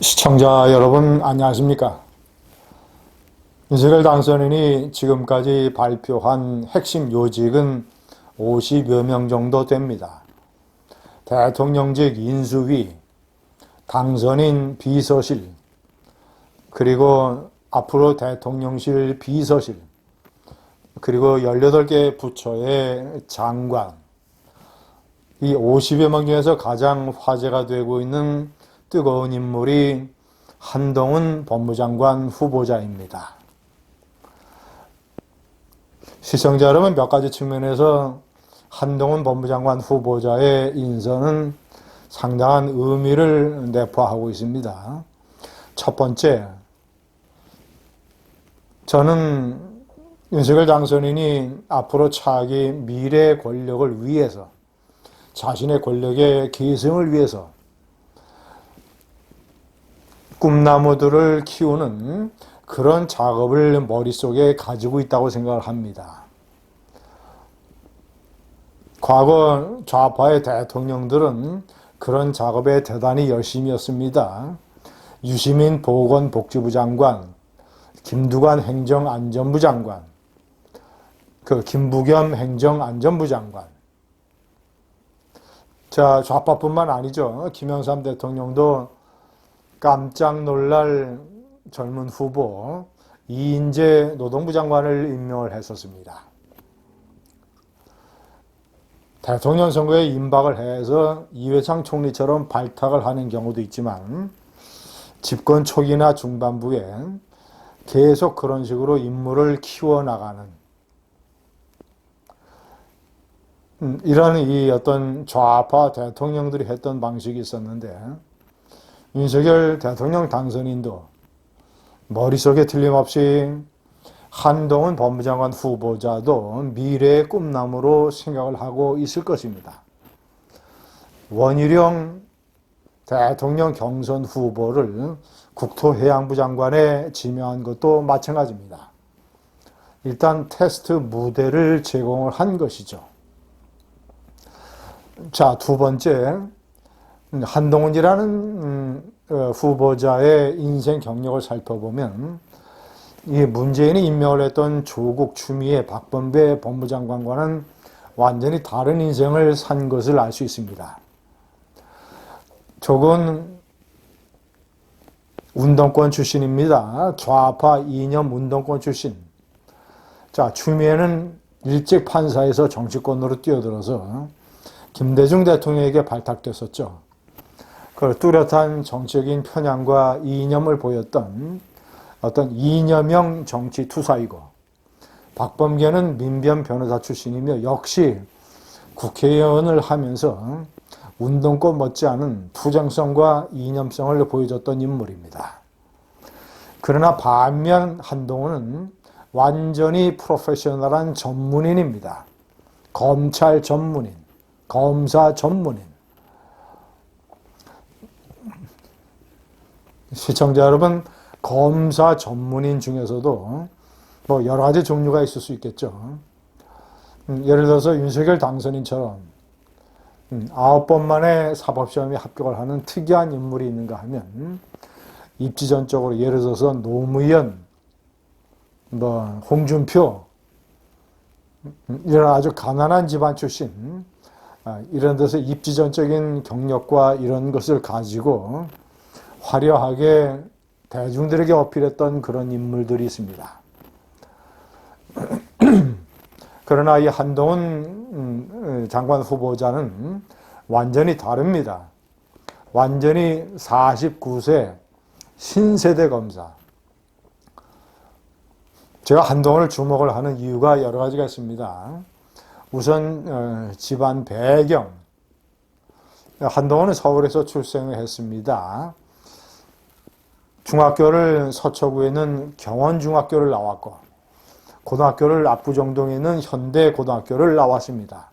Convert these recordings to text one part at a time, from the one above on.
시청자 여러분 안녕하십니까? 윤석열 당선인이 지금까지 발표한 핵심 요직은 50여 명 정도 됩니다. 대통령직 인수위, 당선인 비서실, 그리고 앞으로 대통령실 비서실, 그리고 18개 부처의 장관, 이 50여 명 중에서 가장 화제가 되고 있는 뜨거운 인물이 한동훈 법무장관 후보자입니다. 시청자 여러분, 몇 가지 측면에서 한동훈 법무장관 후보자의 인선은 상당한 의미를 내포하고 있습니다. 첫 번째, 저는 윤석열 당선인이 앞으로 차기 미래 권력을 위해서, 자신의 권력의 계승을 위해서 꿈나무들을 키우는 그런 작업을 머릿속에 가지고 있다고 생각을 합니다. 과거 좌파의 대통령들은 그런 작업에 대단히 열심히 했습니다. 유시민 보건복지부 장관, 김두관 행정안전부 장관, 김부겸 행정안전부 장관. 자, 좌파뿐만 아니죠. 김영삼 대통령도 깜짝 놀랄 젊은 후보 이인재 노동부 장관을 임명을 했었습니다. 대통령 선거에 임박을 해서 이회창 총리처럼 발탁을 하는 경우도 있지만 집권 초기나 중반부에 계속 그런 식으로 인물을 키워나가는 이런 이 어떤 좌파 대통령들이 했던 방식이 있었는데, 윤석열 대통령 당선인도 머릿속에 틀림없이 한동훈 법무장관 후보자도 미래의 꿈나무로 생각을 하고 있을 것입니다. 원희룡 대통령 경선 후보를 국토해양부 장관에 지명한 것도 마찬가지입니다. 일단 테스트 무대를 제공을 한 것이죠. 자, 두 번째, 한동훈이라는 후보자의 인생 경력을 살펴보면 이 문재인이 임명을 했던 조국, 추미애, 박범계 법무장관과는 완전히 다른 인생을 산 것을 알 수 있습니다. 조국은 운동권 출신입니다. 좌파 이념 운동권 출신. 자, 추미애는 일찍 판사에서 정치권으로 뛰어들어서 김대중 대통령에게 발탁됐었죠. 그 뚜렷한 정치적인 편향과 이념을 보였던 어떤 이념형 정치 투사이고, 박범계는 민변 변호사 출신이며 역시 국회의원을 하면서 운동권 못지않은 투쟁성과 이념성을 보여줬던 인물입니다. 그러나 반면 한동훈은 완전히 프로페셔널한 전문인입니다. 검찰 전문인, 검사 전문인. 시청자 여러분, 검사 전문인 중에서도 뭐 여러 가지 종류가 있을 수 있겠죠. 예를 들어서 윤석열 당선인처럼 9번 만에 사법시험에 합격을 하는 특이한 인물이 있는가 하면, 입지전적으로 예를 들어서 노무현, 홍준표, 이런 아주 가난한 집안 출신, 이런 데서 입지전적인 경력과 이런 것을 가지고 화려하게 대중들에게 어필했던 그런 인물들이 있습니다. 그러나 이 한동훈 장관 후보자는 완전히 다릅니다. 완전히 49세 신세대 검사. 제가 한동훈을 주목을 하는 이유가 여러 가지가 있습니다. 우선 집안 배경. 한동훈은 서울에서 출생을 했습니다. 중학교를 서초구에 있는 경원중학교를 나왔고, 고등학교를 압구정동에 있는 현대고등학교를 나왔습니다.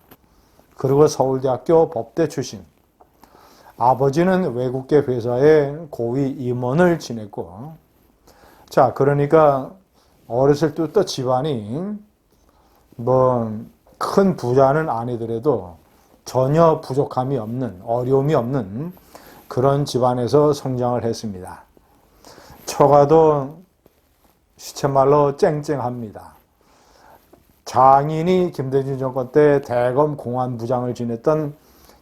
그리고 서울대학교 법대 출신. 아버지는 외국계 회사의 고위 임원을 지냈고, 자, 그러니까 어렸을 때부터 집안이 큰 부자는 아니더라도 전혀 부족함이 없는, 어려움이 없는 그런 집안에서 성장을 했습니다. 처가도 시쳇말로 쨍쨍합니다. 장인이 김대중 정권 때 대검 공안부장을 지냈던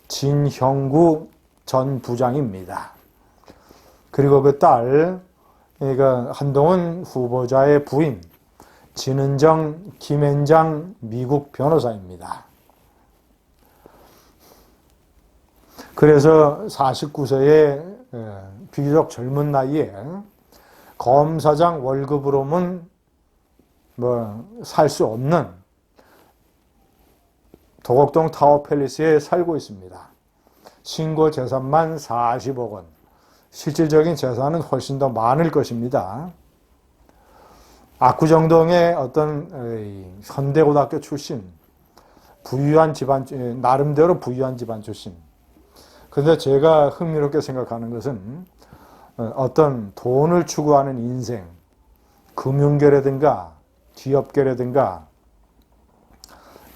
진형구 전 부장입니다. 그리고 그 딸, 그러니까 한동훈 후보자의 부인 진은정 김앤장 미국 변호사입니다. 그래서 49세의 비교적 젊은 나이에 검사장 월급으로는 살 수 없는 도곡동 타워팰리스에 살고 있습니다. 신고 재산만 40억 원. 실질적인 재산은 훨씬 더 많을 것입니다. 압구정동의 어떤 현대고등학교 출신, 부유한 집안, 나름대로 부유한 집안 출신. 그런데 제가 흥미롭게 생각하는 것은 어떤 돈을 추구하는 인생, 금융계라든가 기업계라든가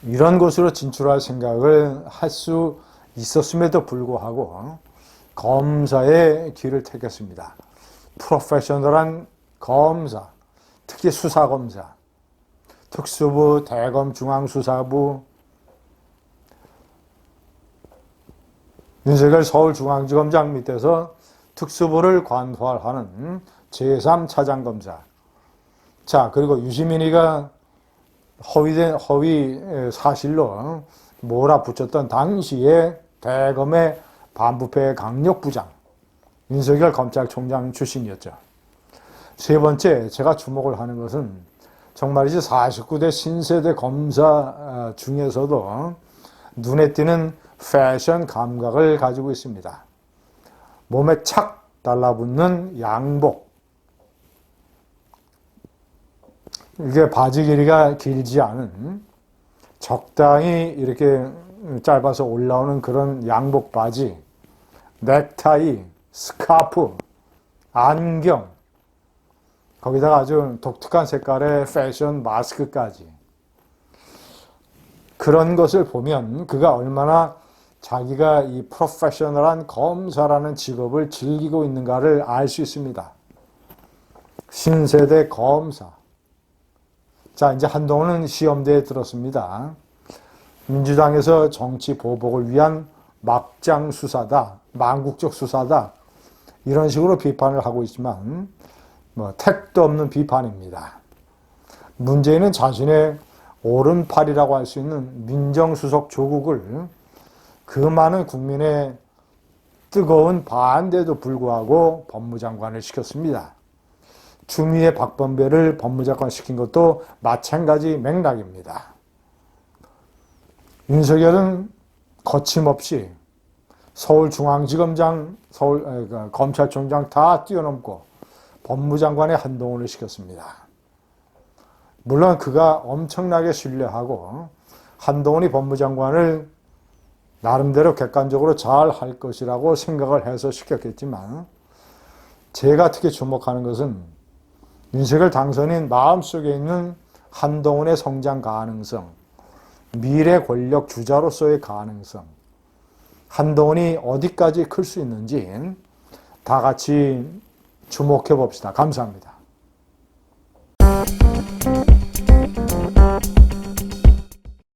이런 곳으로 진출할 생각을 할 수 있었음에도 불구하고 검사의 길을 택했습니다. 프로페셔널한 검사, 특히 수사검사, 특수부, 대검, 중앙수사부, 윤석열 서울중앙지검장 밑에서 특수부를 관할하는 제3차장검사. 자, 그리고 유시민이가 허위 사실로 몰아붙였던 당시의 대검의 반부패 강력부장, 윤석열 검찰총장 출신이었죠. 세 번째, 제가 주목을 하는 것은 정말이지 49대 신세대 검사 중에서도 눈에 띄는 패션 감각을 가지고 있습니다. 몸에 착 달라붙는 양복. 이게 바지 길이가 길지 않은 적당히 이렇게 짧아서 올라오는 그런 양복 바지, 넥타이, 스카프, 안경, 거기다가 아주 독특한 색깔의 패션 마스크까지. 그런 것을 보면 그가 얼마나 자기가 이 프로페셔널한 검사라는 직업을 즐기고 있는가를 알 수 있습니다. 신세대 검사. 자, 이제 한동훈은 시험대에 들었습니다. 민주당에서 정치 보복을 위한 막장 수사다, 망국적 수사다, 이런 식으로 비판을 하고 있지만 택도 없는 비판입니다. 문재인은 자신의 오른팔이라고 할 수 있는 민정수석 조국을 그 많은 국민의 뜨거운 반대에도 불구하고 법무장관을 시켰습니다. 추미애 박범배를 법무장관 시킨 것도 마찬가지 맥락입니다. 윤석열은 거침없이 서울중앙지검장, 검찰총장 다 뛰어넘고 법무장관의 한동훈을 시켰습니다. 물론 그가 엄청나게 신뢰하고 한동훈이 법무장관을 나름대로 객관적으로 잘 할 것이라고 생각을 해서 시켰겠지만, 제가 특히 주목하는 것은 윤석열 당선인 마음속에 있는 한동훈의 성장 가능성, 미래 권력 주자로서의 가능성, 한동훈이 어디까지 클 수 있는지 다 같이 주목해 봅시다. 감사합니다.